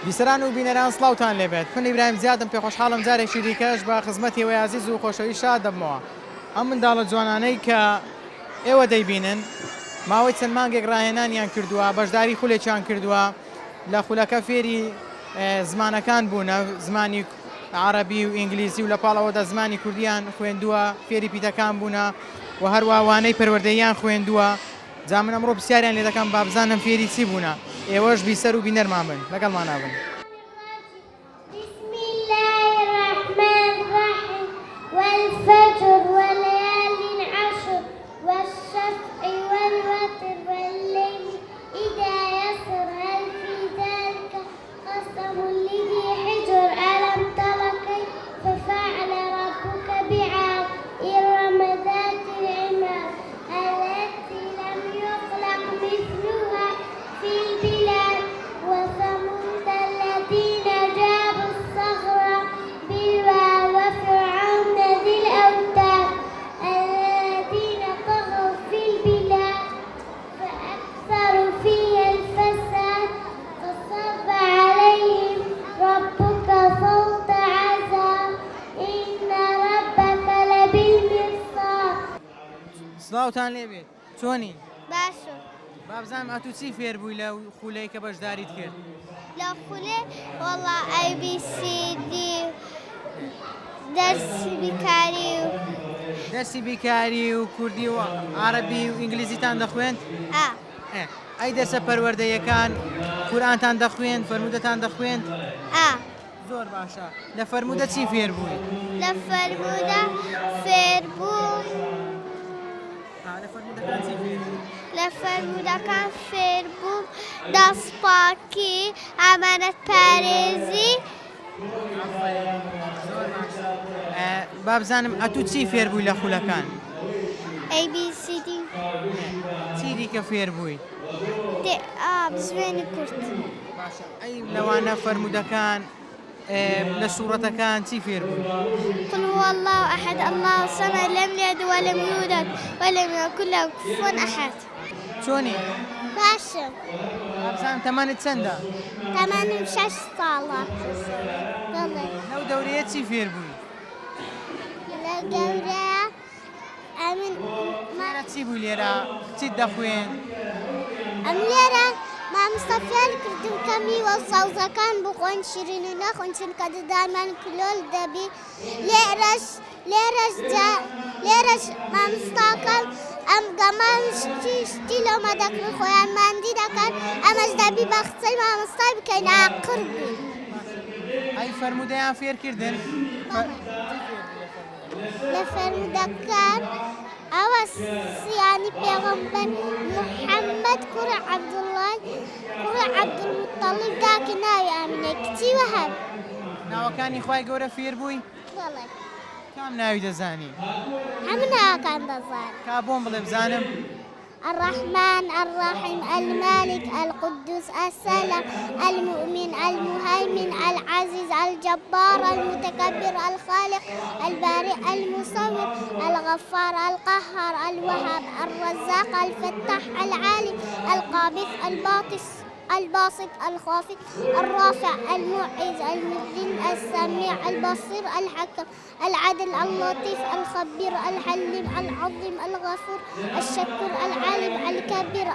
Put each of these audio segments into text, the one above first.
بیسەران و بینەران سڵاوتان لێبێت من ئیبراهیم زیادم پێ خۆشحاڵم جارێکی دیکەش بە خزمەتی ئێوەی عەزیز و خۆشەوی شاد دەبمەوە. ئەم منداڵە جوانانەی کە ئێوە دەیبینن ماوەی چەند مانگێک ڕاهێنانیان کردووە، بەشداری خولێکیان کردووە، لە خولەکە فێری زمانەکان بوونە، زمانی عەرەبی و ئینگلیزی و لە پاڵەوەدا زمانی کوردیان خوێندووە، فێری پیتەکان بوونە و هەروە وانەی پەروەردەییان خوێندووە. جا من ئەمڕۆ پرسیاریان لێ دەکەم با بزانم فێری چی بوونە. ئێوەش بیسەر و بینەرمان بن، لەگەڵمان نابن. بسم الله الرحمن الرحيم والفجر وليال عشر والشفع والوتر والليل إذا يسر هل في ذلك قسم لذي حجر ألم تر كيف فعل ربك بعاد إرم ذات العماد التي لم يخلق مثلها في البلاد وثمود الذين جابوا الصخر بالواد وفرعون ذي الأوتاد الذين طغوا في البلاد فأكثروا فيها الفساد فصب عليهم ربك صوت عذاب إن ربك لبالمرصاد. سڵاوتان لێبێت چۆنی؟ باشە با بزانم ئەتوو چی فێر بووی لە خولەی کە بەشداریت کرد؟ لە خولێ وەڵا ABC دەرسی بیکاری و دەرسی بیکاری و کوردی و عەرەبی و ئینگلیزیتان دەخوێن؟ ئەی دەرسە پەروەردەیەکان قورئانتان دەخوێن، فەرمودەتان دەخوێن؟ زۆر باشە. لە فەرمودە چی فێر بووی؟ لە فەرمودە فێر بوو لە فەرمودەکان چی فێر بووی؟ لە فەرمودەکان فێر بوو دەستپاکی، ئامانەتپارێزی. با بزانم ئەتوو چی فێر بووی لە خولەکان؟ ABCD چی دیکە فێر بووی؟ زوێنی کورد. باشە. ئەی لەوانە فەرمودەکان لە سوورەتەکان چی فێر بووی؟ قل هو الله أحد الله الصمد لم يلد ولم يولد ولم يكن له كفوا أحد. چۆنی؟ باشە. بزانم تەمەنت چەندە؟ تەمەنم 6 ساڵە. بەڵێ. لەو دەورەیە چی فێر بووی؟ لە گەورەیە ئەمن لێرە چی بووی لێرە؟ چیت دەخوێن؟ ئەم لێرە مامۆستافیان کردم کە میوە و سەوزەکان بخۆن، شیرین و نەخۆن چونکە ددانمان کلۆل دەبی. لێرەش مامۆستاکان ئەم گەمان شتی لەمە دەکرد خۆیان ماندی دەکەن، ئەمەش دەبی بە قسەی مامۆستای بکەین ئاقر بووی. ئەی فەرمودەیان فێرکردن؟ لە فەرمودەکان ئەوە سیانی پێغەمبەر محەممەد کوڕە عەبدوڵڵاه کوڕە عەبدولموتەڵیب داکە ناوی ئامینە کچی وەهەب. ناوەکانی خوای گەورە فێر بووی؟ بەڵێ. کام ناوی دەزانی؟ هەموو ناوەکان دەزانم. کا بۆم بڵێ بزانم. الرحمن الرحيم المالك القدوس السلام المؤمن المهيمن العزيز الجبار المتكبر الخالق البارئ المصور الغفار القهار الوهاب الرزاق الفتاح العالي القابض الباسط الخافض الرافع المعز المذل السميع البصير الحكم العدل اللطيف الخبير الحليم العظيم الغفور الشكور العالم الكبير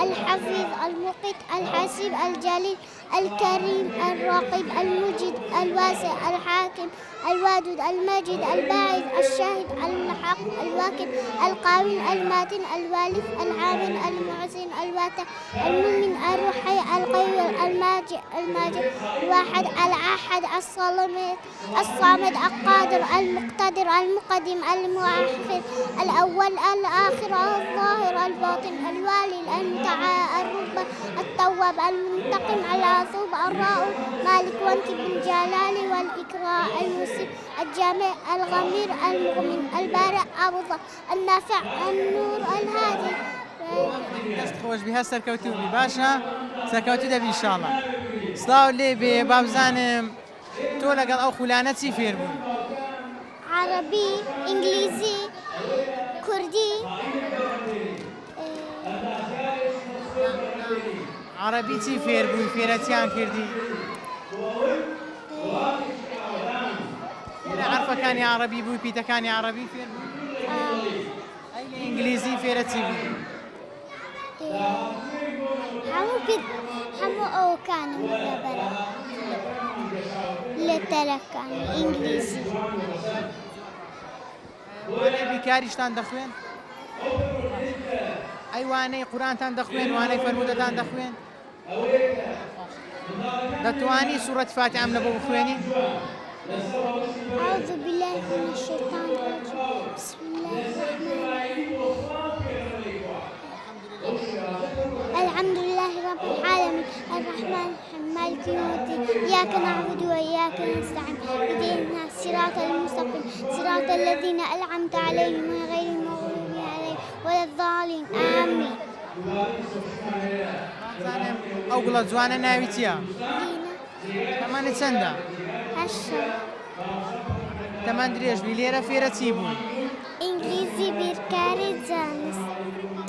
الحفيظ المقيت الحسيب الجليل الكريم الراقب المجيد الواسع الحاكم الوادود الماجد الباعث الشاهد الحق الواكب القاوي الماتن الوالف العامل المحسن الواتع المؤمن الروحي القوي الماجد الواحد الأحد الصامد القادر المقتدر المقدم المؤخر الأول الآخر الظاهر الباطن الوالي المتعال الرب التواب المنتقم العصوب الرؤوف مالك وانت بالجلال والإكرام المسيب الجامع الغمير المغمن البارئ أبوظ النافع النور الهادي. دەست خۆش بی هەر سەرکەوتوو بی باشە سەرکەوتو دەبی ئینشاڵڵا. سڵاو لێ بێ با بزانم تۆ لەگەڵ ئەو خولانە چی فێر بووی؟ عەرەبی، ئینگلیزی، کوردی، عربی چی فێر بووی فێرەتیان کردی فێرە حرفەکانی عربی بووی پیتەکانی عربی فێر بووی ئەی لە ئینگلیزی فێرە چی بووی هەموو ئەوەکانم لەبەرە لە تەرەکانی ئینگلیزی وانەی بیکاریشتان دەخوێن ئەی وانەی قورئانتان دەخوێن وانەی فەرموودەتان دەخوێن دەتوانی سوورەتی فاتحەم لەبۆ بخوێنی أعوذ بالله من الشيطان الرجيم بسم الله الرحمن الرحيم الحمد لله رب العالمين الرحمن الرحيم مالك يوم الدين إياك نعبد وإياك نستعين اهدنا الصراط المستقيم صراط الذين أنعمت عليهم غير المغضوب عليهم ولا الضالين آمين ئەو گوڵە جوانە ناوی چییە دينا تەمەنت چەندە هشام تەمەند درێژبی لێرە فێرە چی بووی إنجليزي بيركاري جانس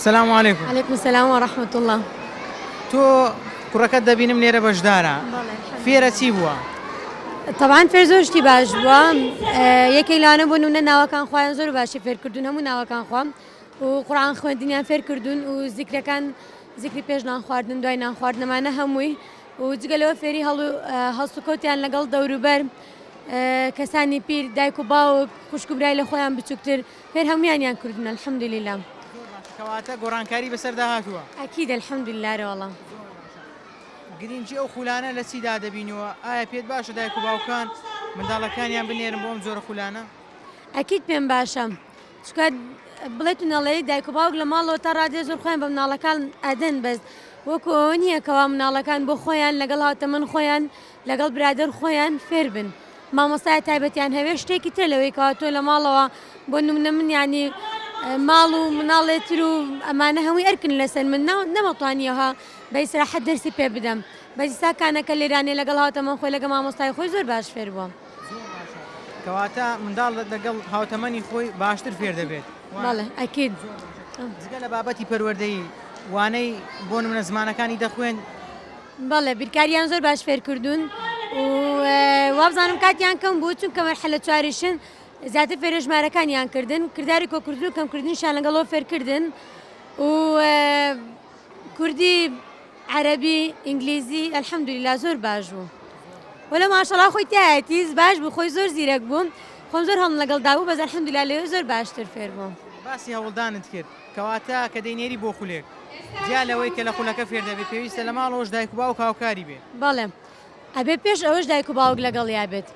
سلام علیکم عليكم السلام ورحمة الله. تۆ کوڕەکەت دەبینم لێرە بەشدارە فێرە چی بووە طبعا فێر زۆر شتی باش بووە یەکەی لانە بوون و نە ناوەکان خۆیان زۆر باشی فێرکردون هەموو ناوەکان خۆم و قورئان خوێندنیان فێرکردون و زیکرەکان زیکری پێش نان خواردن دوای نان خواردنەمانە هەمووی و جگەلەوە فێری هەڵست و کەوتیان لەگەڵ دەوروبەر کەسانی پیر دایک و باوک خوشک و برای لە خۆیان بچووکتر فێر هەمویانیان کردن الحەمدوللیلا کەواتە گۆڕانکاری بەسەر داهاتووە ئەکید الحەمدوللیلا وەڵا گرنگی ئەو خولانە لە چیدا دەبینەوە ئایا پێت باشە دایک و باوکان منداڵەکانیان بنێرن بۆم زۆرە خولانە ئەکید پێم باشە چکە بڵێت و نەڵەیە دایک و باوک لە ماڵەوە تا ڕادێ زۆر خۆیان بە مناڵەکان ئەدەن بەس وەکو ئەوە نییە کەوا مناڵەکان بۆ خۆیان لەگەڵ هاوتەمەن خۆیان لەگەڵ برادر خۆیان فێر بن مامۆستای تایبەتیان هەوێ شتێکی تر لەوەی کەوا تۆ لە ماڵەوە بۆ نمونە من ینی ماڵ و مناڵێتر و ئەمانە هەمووی ئەرکن لەسەر من نەمەتوانیەوە بە ئیسراحەت دەرسی پێ بدەم بەزیسا کانەکە لێرانێ لەگەڵ هاوتەمەن خۆی لەگە مامۆستای خۆی زۆر باش فێر بووم کەواتە منداڵ لەگەڵ هاوتەمەنی خۆی باشتر فێر دەبێت بەڵێ ئەکید جگە لە بابەتی پەروەردەی وانەی بۆ نمونە زمانەکانی دەخوێن بەڵێ بیرکاریان زۆر باش فێرکردوون و وابزانم کاتیان کەم بوو چونکە مەرحلە چوارشن زیاتر فێرە ژمارەکانیان کردن کردداری کۆکردن و کەمکردنیشان لەگەڵەوە فێرکردن و کوردی عەرەبی ئینگلیزی ئەلحەمدولیلا زۆر باش بوو وەلە ماشەڵڵا خۆی تایەتیز باش بوو خۆی زۆر زیرەک بووم خۆم زۆر هەڵم لەگەڵ دابوو بەس ئەلحەمدولیلا لێوە زۆر باشتر فێر بووم باسی هەوڵدانت کرد کەواتە کە دەینێری بۆ خولێک جیا لەوەی کە لە خولەکە فێر دەبێت پێویستە لە ماڵەوەش دایک و باوک هاوکاری بێ بەڵێ ئەبێ پێش ئەوەش دایک و باوک لەگەڵ یابێت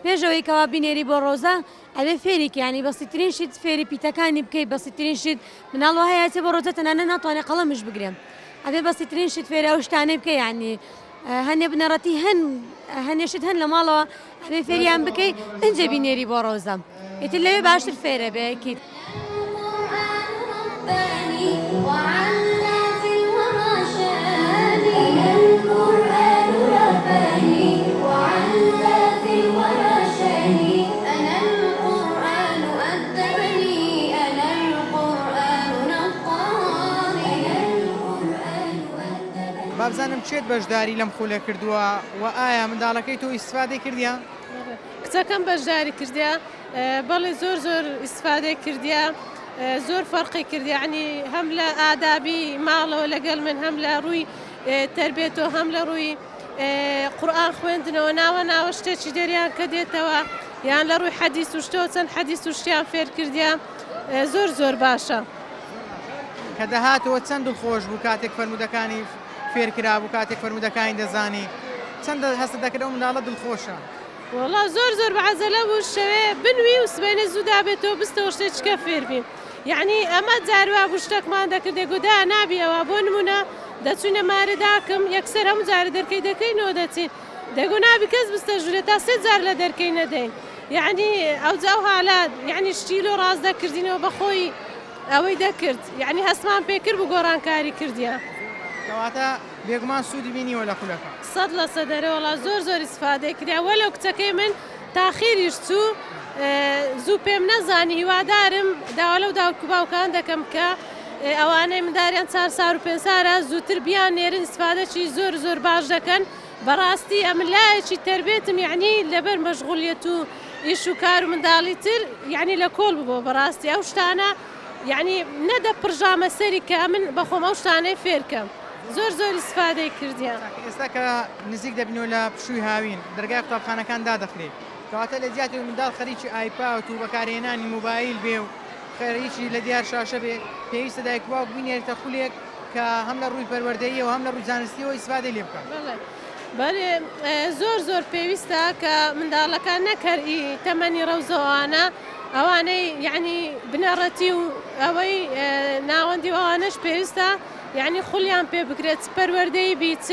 پێشەوەی کەوا بینێری بۆ ڕۆزە ئەبێ فێرێکی ینی بەسیترین شت فێری پیتەکانی بکەیت بەسیترین شت مناڵەوە هەیەێ بۆ ڕۆزە تەنانە ناتوانێت قەڵەمش بگرێم ئەبێ بەسیترین شت فێرە ئەو شتانەی بکەی ینی هەنێ بنەڕەتی هەنێشت هەن لە ماڵەوە ئەبێ فێریان بکەیت ئەنجە بینێری بۆ ڕۆزە ئیتر لەوێ باشتر فێرە بەیەکیت بابزانم چێت بەشداری لەم خولە کردووە و ئایا منداڵەکەی تۆ ئیسفادەی کردیان کچەکەم بەشداری کردیا بەڵێ زۆر زۆر ئیسفادەی کردیا زۆر فەرقی کردیانی هەم لە ئادابی ماڵەوە لەگەڵ من هەم لە ڕووی تربێتەوە هەم لە ڕووی قورئان خوێندنەوە ناوە شتێکی دەریان کە دێتەوە یان لە ڕووی حەدیث و شتەوە چەند حەدیث و شتیان فێر کردیا زۆر زۆر باشە کە دەهاتەوە چەند دڵخۆش بوو کاتێک فەرمودەکانی فێرکرا بوو کاتێک فەرمودەکانی دەزانی چەند هەست دەکرد ئەو منداڵە دڵخۆشە وڵا زۆر زۆر بەعەزەلە بوو شەوێ بنوی و سبەینە زوو دابێتەوە بستەوە شتێکە فێر بین یعنی ئەمە جاروا بوو شتێکمان دەکردێ گودا نابیەوە بۆ نمونە دەچوونە مارەداکەم یەکسەر هەموو جارە دەرکەی دەکەینەوە دەچین دەگو نابی کەس بستە ژورێ تا سێ جار لە دەرکەی نەدەین یعنی ئەو جاو حالات یعنی شتیل و ڕاست دەکردینەوە بەخۆی ئەوەی دەکرد یعنی هەستمان پێکرد بوو گۆڕانکاری کردیان کەواتە بێگومان سوودی بینیوە لە خولەکە 100% دەرەوەڵا زۆر زۆر ئیسفادەی کریا وەلو کچەکەی من تاخیریش چوو زوو پێم نەزانی هیوادارم داوا لەو داوکو باوکان دەکەم کە ئەوانەی منداریان 4 ساڵ و 5 سارە زووتر بیان نێرن ئیسفادەی زۆر باش دەکەن بەڕاستی ئەم لایەکی تربێتم یعنی لەبەر مەشغوڵیەت و ئیش و کار و منداڵی تر یعنی لە کۆڵ ببەوە بەڕاستی ئەو شتانە یعنی نەدە پڕژامە سەری کە من بەخۆم ئەو شتانەی فێرکەم زۆر ئیسفادەی کردیان. ئێستا کە نزیک دەبنەوە لە پشووی هاوین دەرگای قوتابخانەکان دادەخرێت کەواتە لە زیاتر منداڵ خەریکی ئایپاد و بەکارهێنانی موبایل بێ و خەریکی لە دیار شاشە بێ پێویستە دایک و باوک بینێتە خولێک کە هەم لە ڕووی پەروەردەییەوە هەم لە ڕووی زانستیەوە ئیسفادەی لێ بکات. بەڵێ زۆر پێویستە کە منداڵەکان نەکەری تەمەنی ڕەوزەوانە ئەوانەی یعنی بنەڕەتی و ئەوەی ناوەندی ئەوانەش پێویستە یعنی خولیان پێ بکرێت پەروەردەی بیچ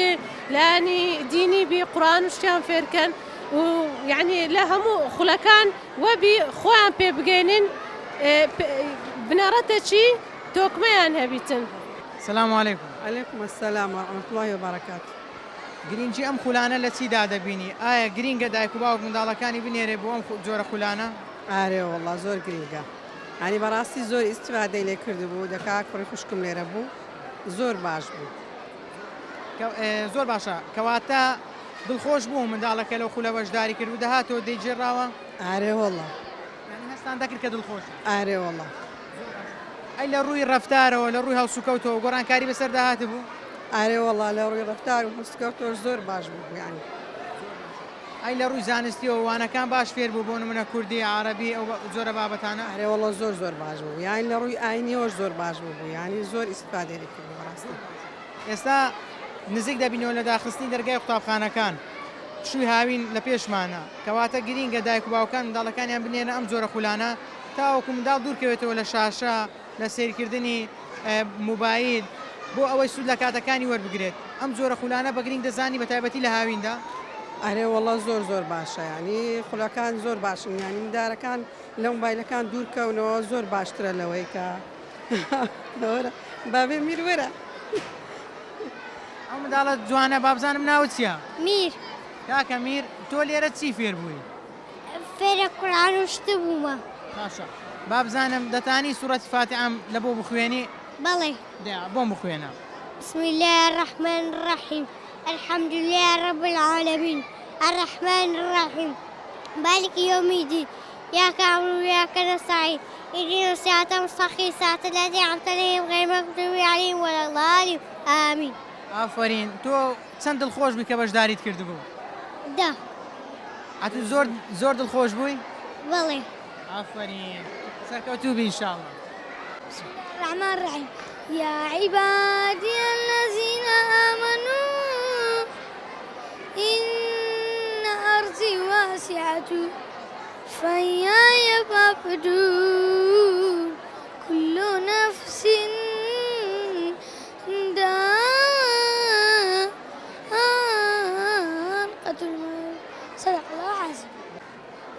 لانی دینی بی قورآن و شتیان فێرکەن و یعنی لە هەموو خولەکان وەبی خۆیان پێ بگەێنن بنەڕەتێکی تۆکمەیان هەبیتن. سلام علیکم. عليكم السلام ورحمة الله وبركاته. گرنگی ئەم خولانە لە چیدا دەبینی؟ ئایا گرینگە دایک و باوک منداڵەکانی بنێرێ بۆ ئەم جۆرە خولانە؟ ئارێ والله زۆر گرینگە ینی بەڕاستی زۆر ئیسفادەی لێ کردبوو دەکا کوڕی خوشکم لێرە بوو زۆر باش بوو. زۆر باشە کەواتە دڵخۆش بوو منداڵەکە لەو خولە بەشداری کرد و دەهاتەوە دەیجێڕاوە؟ ئارێ والله هەستان دەکرد کە دڵخۆش. ئارێ والله ئەی لە ڕووی ڕەفتارەوە لە ڕووی هەڵسوکەوتەوە گۆڕانکاری بەسەر داهاتە بوو؟ ئارێ والله لە ڕووی ڕەفتار و هەستکەوتۆش زۆر باش بوو یعنی. ئەی لە ڕووی زانستیەوە وانەکان باش فێر بوو بۆ نمونە کوردی عەرەبی ئەو جۆرە بابەتانە؟ ئارێ والله زۆر باش بوو یانی لە ڕووی ئاینیەوەش زۆر باش بوو یعنی زۆر ئیسفادەی لێ کردبوو بەڕاستی. ئێستا نزیک دەبینەوە لە داخستنی دەرگای قوتابخانەکان شووی هاوین لە پێشمانە کەواتە گرینگە دایک و باوکان منداڵەکانیان بنێرە ئەم جۆرە خولانە تاوەکو منداڵ دوورکەوێتەوە لە شاشە لە سیرکردنی موبایل بۆ ئەوەی سوود لە کاتەکانی وەربگرێت. ئەم جۆرە خولانە بە گرنگ دەزانی بە تایبەتی لە هاویندا؟ ئارێ والله زۆر باشە ینی خولەکان زۆر باشن ینی مندارەکان لە مۆبایلەکان دوورکەونەوە زۆر باشترە لەوەی کە بابێ میروەرە. ئەو منداڵە جوانە بابزانم ناوت چییە؟ میر کاکە میر تۆ لێرە چی فێر بووی؟ فێرە قورآن و شت بوومە. باشە بابزانم دەتانی سوورەتی فاتحەم لە بۆ بخوێنی؟ بەڵێ. بۆم بخوێنە. بسم الله الرحمن الرحيم الحمد لله رب العالمين الرحمن الرحيم مالك يوم الدين إياك نعبد وإياك نستعين اهدنا الصراط المستقيم صراط الذين أنعمت عليهم غير المغضوب عليهم ولا الضالين آمين. ئافرین تۆ چەند دڵخۆش بووی کە بەشداریت کردبوو؟ دا. ئەتو زۆر دڵخۆش بووی؟ بەڵێ. ئافرین سەرکەوتوو ئینشاءالله. بسم الله الرحمن الرحيم يا عبادي الذين آمنوا إن أرضي واسعة فإياي فاعبدون كل نفس ذائقة الموت صدق الله العظيم.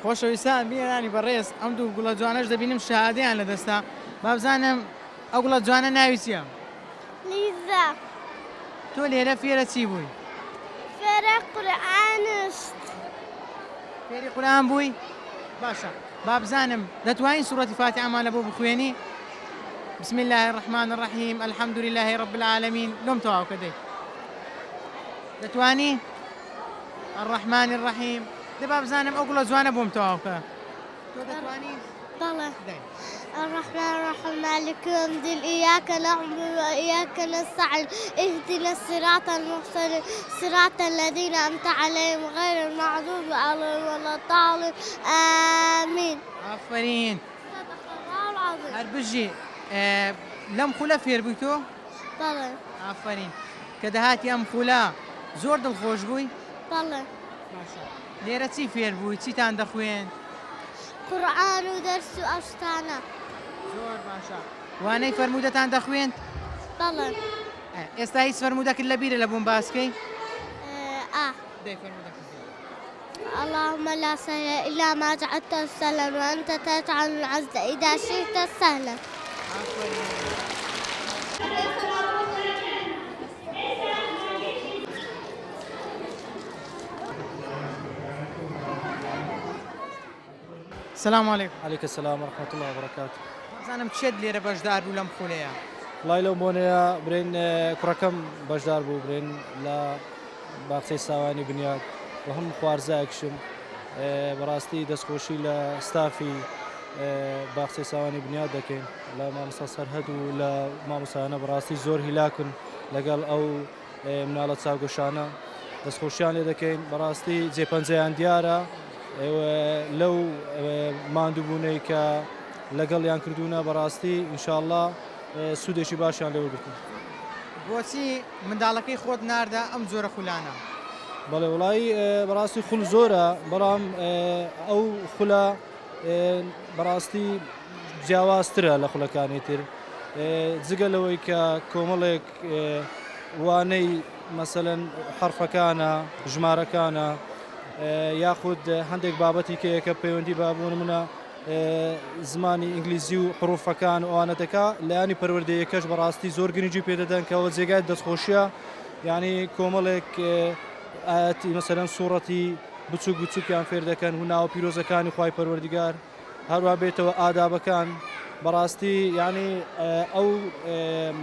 خۆشەویستان بینانی بەڕێز ئەم دوو گوڵە جوانەش دەبینم شەهادەیان لە دەستا بابزانم ئەو گوڵە جوانە ناوی چییە؟ لیزا. تۆ لێرە فێرە چی بووی؟ فێرە قورئانشت. فێری قورئان بووی؟ باشە بابزانم دەتوانین سوورەتی فاتحەمان لە بۆ بخوێنی؟ بسم الله الرحمن الرحيم الحمد لله رب العالمين لۆم تەواوکە دەی دەتوانی؟ الرحمن الرحيم دە بابزانم ئەو گوڵە جوانە بۆم تەواوکە تۆ دەتوانی؟ بەڵێ. دەی الرحمن الرحيم مالك يوم الدين إياك نعبد وإياك نستعين اهدنا الصراط المستقيم صراط الذين أنعمت عليهم غير المغضوب عليهم ولا الضالين آمين. ئافرین صدق الله العظيم. هەر بژی لەم خولە فێر بووی تۆ؟ بەڵێ. ئافرین کە دەهاتی ئەم خولە زۆر دڵخۆش بووی؟ بەڵێ. باشە لێرە چی فێر بووی چیتان دەخوێن؟ قورئان و دەرس و ئەو شتانە. زۆر باشە وانەی فەرموودەتان دەخوێن؟ بەڵێ. ئێستا هیچ فەرموودەکرد لەبیرە لە بۆم باسکەی؟ دەی فەرموودەکرد. اللهم لا سهل إلا ما جعلته سهلا وأنت تجعل العز إذا شئت سهلا. السلام عليكم. عليك السلام ورحمة الله وبركاته. زانم چێت لێرە بەشدار بوو لەم خولەیە؟ وڵای لەو بۆنەیە برێن کوڕەکەم بەشدار بوو برێن لە باخچەی ساوانی بنیاد و هەموو خوارزایەکشم بەڕاستی دەستخۆشی لە ستافی باخچەی ساوانی بنیاد دەکەین لە مامۆستا سەرهەد و لە مامۆستایانە بەڕاستی زۆر هیلاکن لەگەڵ ئەو مناڵە چاوگۆشانە دەستخۆشیان لێ دەکەین بەڕاستی جێپەنجەیان دیارە لەو ماندووبوونەی کە لەگەڵیان کردوونە بەڕاستی ئینشاءڵڵا سوودێکی باشیان لێوەگرتن. بۆچی منداڵەکەی خۆت ناردە ئەم جۆرە خولانە؟ بەڵێ وڵایی بەڕاستی خول زۆرە بەڵام ئەو خولە بەڕاستی جیاوازترە لە خولەکانی تر جگە لەوەی کە کۆمەڵێک وانەی مەسەلەن حرفەکانە ژمارەکانە یاخود هەندێک بابەتی کەیەکە پەیوەندی بابوون منە زمانی ئینگلیزی و حروفەکان ئەوانەتەکە لایانی پەروەردەیەکەش بەڕاستی زۆر گرنگی پێدەدەن کەەوە جێگای دەستخۆشیە یعنی کۆمەڵێک ئاەتی مەسەلەن سوورەتی بچووک بچووکیان فێر دەکەن و ناوە پیرۆزەکانی خوای پەروەردیگار هەروە بێتەوە ئادابەکان بەڕاستی یعنی ئەو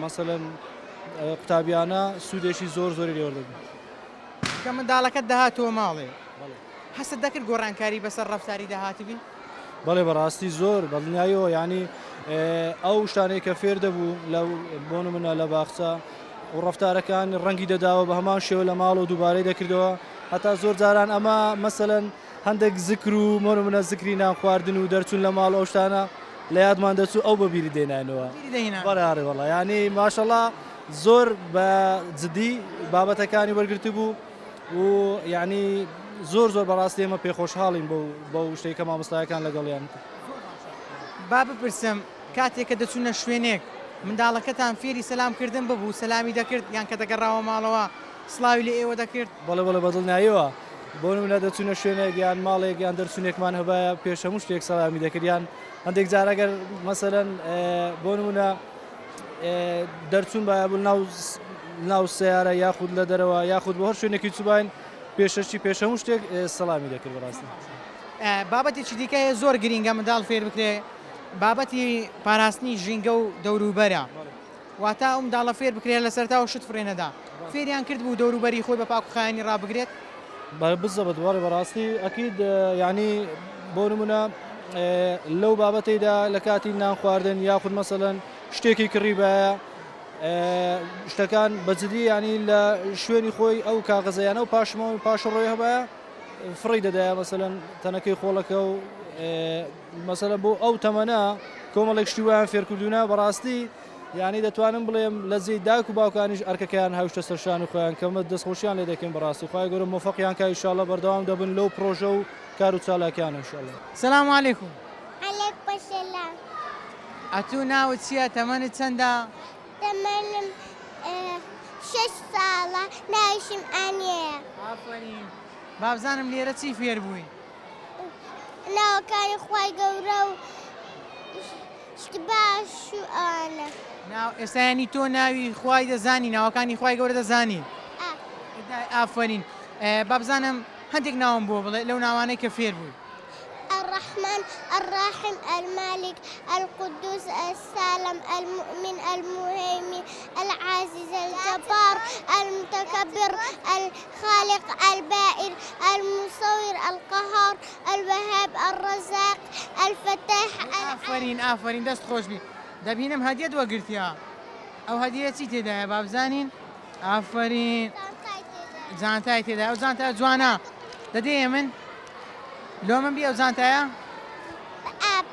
مەسەلەن قوتابیانە سوودێکی زۆر زۆری لێوەردەگرن. کە منداڵەکەت داهاتەوە ماڵێ هەست دەکرد گۆڕانکاری بەسەر ڕەفتاری داهاتبی؟ بەڵێ بەڕاستی زۆر بەڵنیایەوە ینی ئەو شتانەی کە فێر دەبوو لە بۆن منە لە باخچە و ڕەفتارەکان ڕەنگی دەداوە بە هەمان شێوە لە ماڵ و دووبارەی دەکردەوە هەتا زۆر جاران ئەمە مەسەلەن هەندێک زکر و مۆرە منە زکری نان خواردن و دەرچوون لە ماڵ ئەو شتانە لە یادمان دەچوو ئەو بەبیری دێنانەوە بەڕێ وەڵا ینی ماشەڵڵا زۆر بە جدی بابەتەکانی وەرگرت بوو و یعنی زۆر زۆر بەڕاستی ئێمە پێخۆشحاڵین بەو شتێک کە مامۆستایەکان لەگەڵیان. با بپرسم کاتێک کە دەچوونە شوێنێک منداڵەکەتان فێری سەلامکردن ببوو سەلامی دەکرد یان کە دەگەڕاوە ماڵەوە سڵاوی لە ئێوە دەکرد؟ بەڵێ بەڵێ بەدڵنیاییەوە بۆ نمونە دەچوونە شوێنێک یان ماڵێک یان دەرچوونێکمان هەبایە پێش هەموو شتێک سەلامی دەکرد یان هەندێک جارەگەر مەسەلەن بۆ نمونە دەرچوون باە بوو ناو سیارە یاخود لە دەرەوە یاخود بە هەر شوێنێکی چوبین پێشەشی پێش هەموو شتێک سەلامی دەکرد بەڕاستی. بابەتێکی دیکە زۆر گرینگە منداڵ فێر بکرێ بابەتی پاراستنی ژینگە و دەوروبەرە واتە ئەو منداڵە فێر بکرێت لە سەرتا و شت فرێنەدا فێریان کرد بوو دەوروبەری خۆی بە پاکوخایانی ڕابگرێت بزەبە دووارێ بەڕاستی ئەکید ینی بۆ نمونە لەو بابەتەیدا لە کاتی نان خواردن یاخود مەسەلەن شتێکی کڕی بایە شتەکان بەجددی ینی لە شوێنی خۆی ئەو کاغەزەیانە و پاشمەوە پاشڕۆی هەبایە فڕی دەدایە مەسەلەن تەنەکەی خۆڵەکە و مەسەلە بۆ ئەو تەمەنە کۆمەڵێک شتیوان فێرکردوونە بەڕاستی یعنی دەتوانم بڵێم لە زیی داک و باوکانیش ئەرکەکەیان هاوشتە سەرشان و خۆیان کەمە دەستخۆشیان لێ دەکەین بەڕاستی خۆی گەورە مۆفەقیان کا ئینشاءڵڵا بەردەوام دەبن لەو پرۆژە و کار و چالاکیان ئینشاءڵڵا. سەلام عەلەیکوم. عەلەیکوم سەلام. ئەتوو ناوت چییە تەمەنت چەندە؟ تەمەنم 6 ساڵە ناویشم ئانیەیە. ئافەرین بابزانم لێرە چی فێر بووی؟ ناوەکانی خوای گەورە و شتی باش و ئەوانە. ئێستایانی تۆ ناوی خوای دەزانی ناوەکانی خوای گەورە دەزانی؟ ئافەرین بابزانم هەندێک ناوم بۆ بڵێ لەو ناوانەی کە فێر بووی. الرحمن الرحيم المالك القدوس السالم المؤمن المهيمن العزيز الجبار المتكبر الخالق البائر المصور القهار الوهاب الرزاق الفتاح. ئافرین دەست خۆش بی دەبینم هەدیەت وەگرتیا ئەو هەدیە چی تێدایە بابزانین؟ ئافرین جانتای تێدا ئەو جانتای جوانە دەدەیە من لۆ من بی ئەو جانتایە؟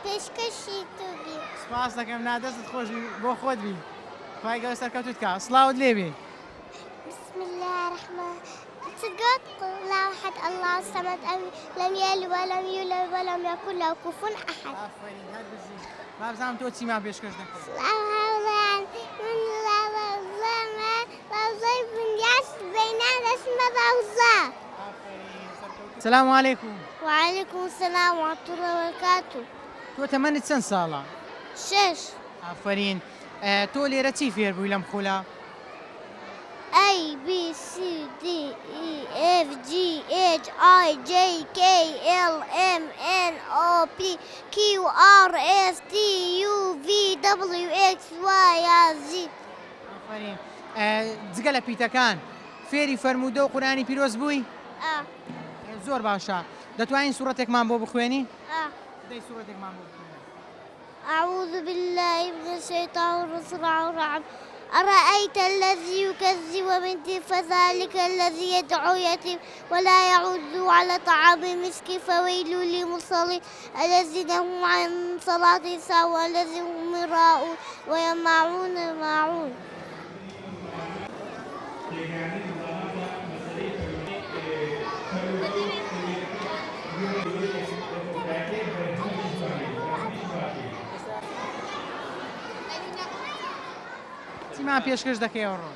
پێشکەشی تو بی. سپاس دەکەم نادەستت خۆش بۆ خۆت بی خوای گەورە سەرکەوتوت کە سڵاوت لێبێ. بسم الله الرحمن تقول لا أحد الله الصمد لم يلد ولم يولد ولم يكن له كفوا أحد. بابزانم تۆ چیمان پێشکەش دەکەیت؟ سلام عەلەیکوم. وعليكم السلام ورحمة الله وبركاته. تۆ تەمەنت چەند ساڵە؟ 6. ئافەرین تۆ لێرە چی فێر بووی لەم خولە؟ A B C D E F G H I J K L M N O P Q R S T U V WXYZ. ئافرین جگە لە پیتەکان فێری فەرموودە و قورآنی پیرۆز بووی زۆر باشە دەتوانین سوورەتێکمان بۆ بخوێنی دەی سوورەتێکمان بۆ بخوێنی أعوذ بالله من الشيطان الرجيم. أرأيت الذي يكذب بالدين فذلك الذي يدعو يتيم ولا يعد على طعام المسكين فويل للمصلين الذين هم عن صلاتهم ساهون والذين هم يراءون ويمنعون الماعون. چیمان پێشکەش دەکەی ئەوڕۆ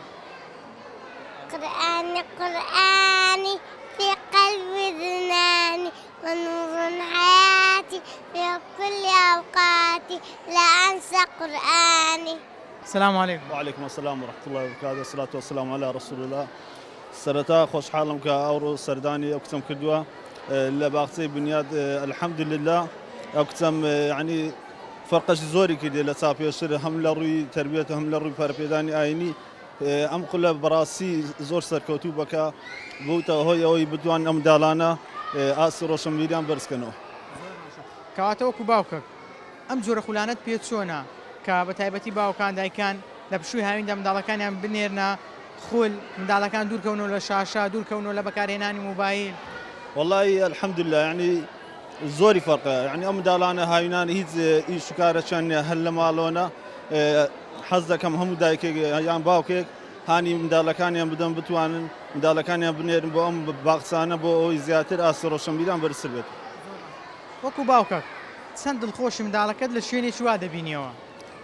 قرآني في قلب ذناني ونور حياتي في كل أوقاتي لا أنسى قرآني. السلام عليكم. وعليكم السلام ورحمة الله وبركاته. والصلاة والسلام على رسول الله. سرتا خوش حالم كأورو سرداني أقسم كدوة لباقتي بنياد الحمد لله أقسم يعني فرقش زوري كده لصافي يصير هم لروي تربيته هم لروي فربيداني آيني أم كله براسي زور سركوتو بكا بوتا هوي بدوان أم دالانا آسر وشم ميدان برسكنو. کەواتەوەکو باوکەک ئەم جۆرە خولانت پێت چۆنا کە بە تایبەتی باوکان دایکان لە پشووی هاویندا منداڵەکانیان بنێرنە خول منداڵەکان دوورکەونەوە لە شاشە دوورکەونەوە لە بەکارهێنانی موبایل. والله الحمد لله يعني زوري فرقه يعني أم دالانا هاينان هيز شكارة شان هلا مالونا حظ كم هم دايك يعني باوكيك هاني مدالكان يم بدن بتوانن مدالكان يم بنير بوم باقسانه بو زياتر أسر وشمبيلان برسلت. وەکو باوکەک چەند دڵخۆشی منداڵەکەت لە شوێنێکی وا دەبینیەوە.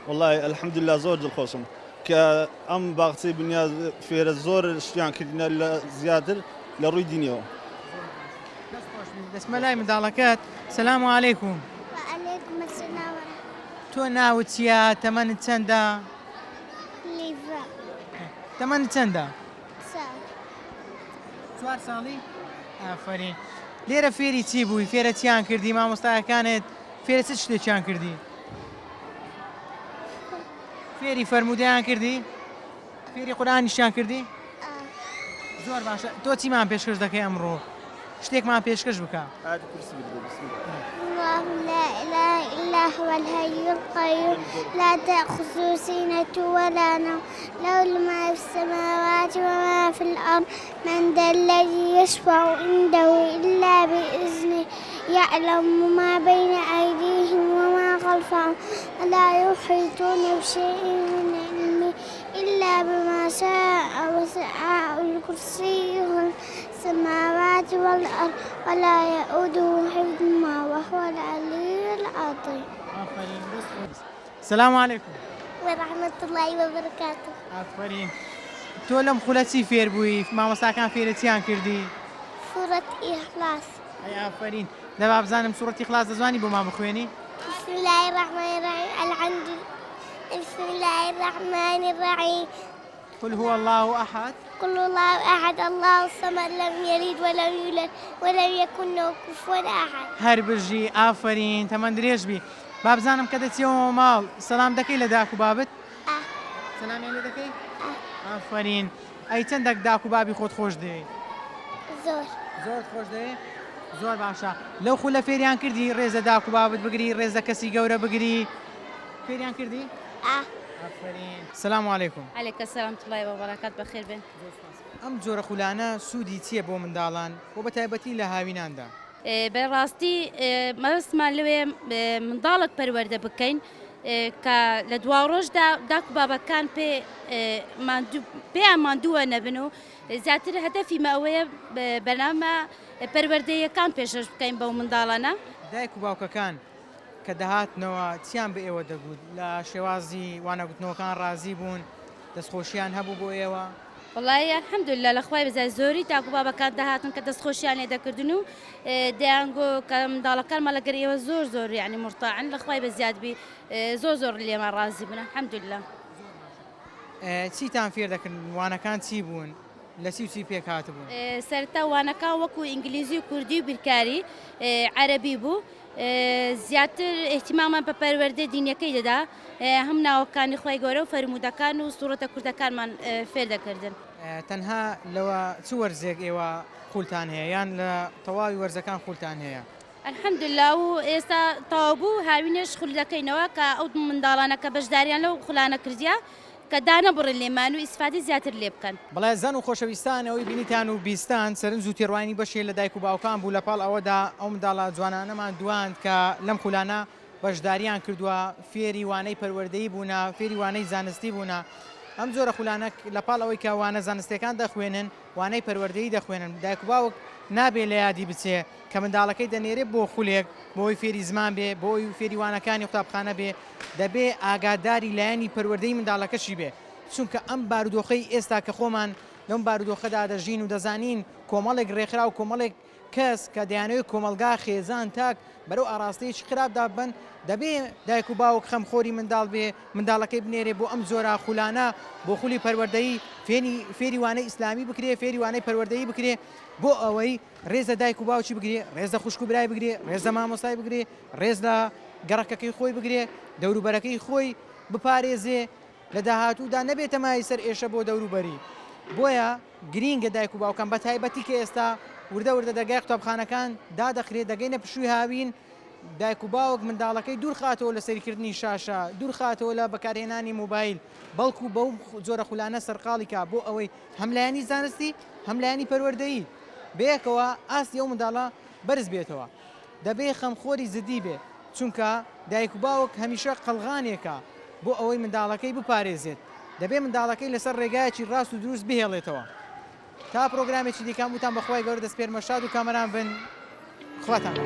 والله الحمد لله زور دڵخۆشم کە ئەم باقچەی بنیاز فێرە زۆر شتیان کردینە زیاتر لە ڕووی دینیەوە. دەسمە لای منداڵەکەت سەلام عەلەیکوم. وعليكم السلام ورحمة تۆ ناوت چییە تەمەنت چەندە؟ الله. تەمەنت چەندە؟ 4 ساڵی؟ ئافرین. لێرە فێری چی بووی فێرە چیان کردی مامۆستایەکانت فێرە چ شتێکیان کردی؟ فێری فەرموودەیان کردی؟ فێری قورئانیشیان کردی؟ زۆر باشە تۆ چیمان پێشکەش دەکەی ئەمڕۆ؟ شتێکمان پێشکەش بکە. الله لا إله إلا هو الحي القيوم لا تأخذه سنة ولا نوم له ما في السماوات وما في الأرض من ذا الذي يشفع عنده إلا بإذنه يعلم ما بين أيديهم وما خلفهم ولا يحيطون بشيء من علمه إلا بما شاء وسع الكرسي السماوات والأرض ولا يؤوده حفظهما وهو العلي العظيم. السلام عليكم. ورحمة الله وبركاته. ئافرین. تۆ لەم خولە چی فێر بووی مامۆستاکان فێرە چیان کردی؟ سورة إخلاص. ئەی ئافرین دەبا بزانم سوورەتی خلاص دەزانی بۆ مان بخوێنی؟ بسم الله الرحمن الرحيم الحمد بسم الله الرحمن الرحيم قل هو الله أحد. قل الله أحد الله الصمد لم يلد ولم يولد ولم يكن له كفوا أحد. هەر برژی ئافرین تەمەند درێژ بی با بزانم کە دەچیەوە ماڵ سەلام دەکەی لە داک و بابت؟ سەلامیان لێ دەکەی؟ ئافرین ئەی چەندێک داک و بابی خۆت خۆش دەوێ؟ زۆر خۆش دەوێ؟ زۆر باشە لەو خولە فێریان کردی ڕێزە داک و بابت بگری ڕێزە کەسی گەورە بگری فێریان کردی؟ ئافرین. سەلام عەلەیکوم. عليك السلام ورحمة الله وبركاته بخير بن. ئەم جۆرە خولانە سوودی چییە بۆ منداڵان بۆ بە تایبەتی لە هاویناندا؟ بەڕاستی مەوەستمان لەوێ منداڵک پەروەردە بکەین کە لە دوا ڕۆژدا داک و بابەکان پێیان ماندووە نەبن و زیاتر هەدەفیمە ئەوەیە بەنامە پەروەردەیەکان پێشەش بکەین بەو منداڵانە. دایک و باوکەکان کە دەهاتنەوە چیان بە ئێوە دەگوت لە شێوازی وانەگوتنەوەکان ڕازی بوون دەستخۆشییان هەبوو بۆ ئێوە؟ وڵای الحەمدولله لە خوای بەزای زۆری داک و بابەکان دەهاتن کە دەستخۆشییان لێ دەکردن و دەیانگۆ کە منداڵەکانمان لەگەر ئێوە زۆر یعنی مرتاعن لە خوای بەزیادبی زۆر لێمان ڕازی بوون الحەمدولله. چیتان فێر دەکردن وانەکان چی بوون؟ لە چی پێک هاتبوو سەرتا وانەکان وەکو ئینگلیزی و کوردی و بیرکاری عەرەبی بوو زیاتر احتیمامان بە پەروەردەی دینیەکەی دەدا هەم ناوەکانی خۆی گەورە و فەرموودەکان و سوورەتە کوردەکانمان فێر دەکردن تەنها لەوە چ وەرزێک ئێوە خولتان هەیە یان لە تەواوی وەرزەکان خولتان هەیە الحەمدلله و ئێستا تەواوبوو هاوینێش خول دەکەینەوە کە ئەو منداڵانە کە بەشداریان لەو خولانە کردیا کە دانەبڕن لێمان و ئیسفادی زیاتر لێ بکەن بەڵێ زەن و خۆشەویستان ئەوەی بینیتان و بیستان سەرنج و تێڕوانی بەشێ لە دایک و باوکان بوو لەپاڵ ئەوەدا ئەو منداڵە جوانانەمان دوان کە لەم خولانە بەشداریان کردووە فێری وانەی پەروەردەیی بوونا فێری وانەی زانستی بوونا ئەم جۆرە خولانە لەپاڵ ئەوەی کە وانە زانستیەکان دەخوێنن وانەی پەروەردەیی دەخوێنن دایک و باوک نابێ لە یادی بچێ کە منداڵەکەی دەنێرێ بۆ خولێک بۆی فێری زمان بێ بۆی فێری وانەکانی قوتابخانە بێ دەبێ ئاگاداری لایەنی پەروەردەی منداڵەکەشی بێ چونکە ئەم بارودۆخەی ئێستا کە خۆمان لەم بارودۆخەدا دەژین و دەزانین کۆمەڵێک ڕێکخرا و کۆمەڵێک کەس کە دەیانەوێت کۆمەلگا خێزان تاک بەرەو ئاراستەیەکی خراپدا بن دەبێ دایک و باوک خەمخۆری منداڵ بێ منداڵەکەی بنێرێ بۆ ئەم جۆرە خولانە بۆ خولی پەروەردەیی فێری وانەی ئیسلامی بکرێ فێری وانەی پەروەردەیی بکرێ بۆ ئەوەی ڕێزە دایک و باوکی بگرێ ڕێزە خوشک و برای بگرێ ڕێزە مامۆستای بگرێ ڕێز لە گەڕەکەکەی خۆی بگرێ دەوروبەرەکەی خۆی بپارێزێ لە داهاتوودا نەبێتە مای سەر ئێشە بۆ دەوروبەری بۆیە گرینگە دایک و باوکان بە تایبەتی کە ئێستا وردە وردە دەرگای قوتابخانەکان دادەخرێت دەگەینە پشووی هاوین دایک و باوک منداڵەکەی دوور خاتەوە لە سەرکردنی شاشە دوور خاتەوە لە بەکارهێنانی موبایل بەڵکو بەو جۆرە خولانە سەرقاڵی کا بۆ ئەوەی هەم لایەنی زانستی هەم لایەنی پەروەردەیی بەیەکەوە ئاستی ئەو منداڵە بەرز بێتەوە دەبێ خەمخۆری زدی بێ چونکە دایک و باوک هەمیشە قەڵغانێکە بۆ ئەوەی منداڵەکەی بپارێزێت دەبێ منداڵەکەی لەسەر ڕێگایەکی ڕاست و دروست بهێڵێتەوە تا پرۆگرامێکی دیکەم وتان بەخوای گەورە دەستپێرمە شاد و کامەران بن خواتان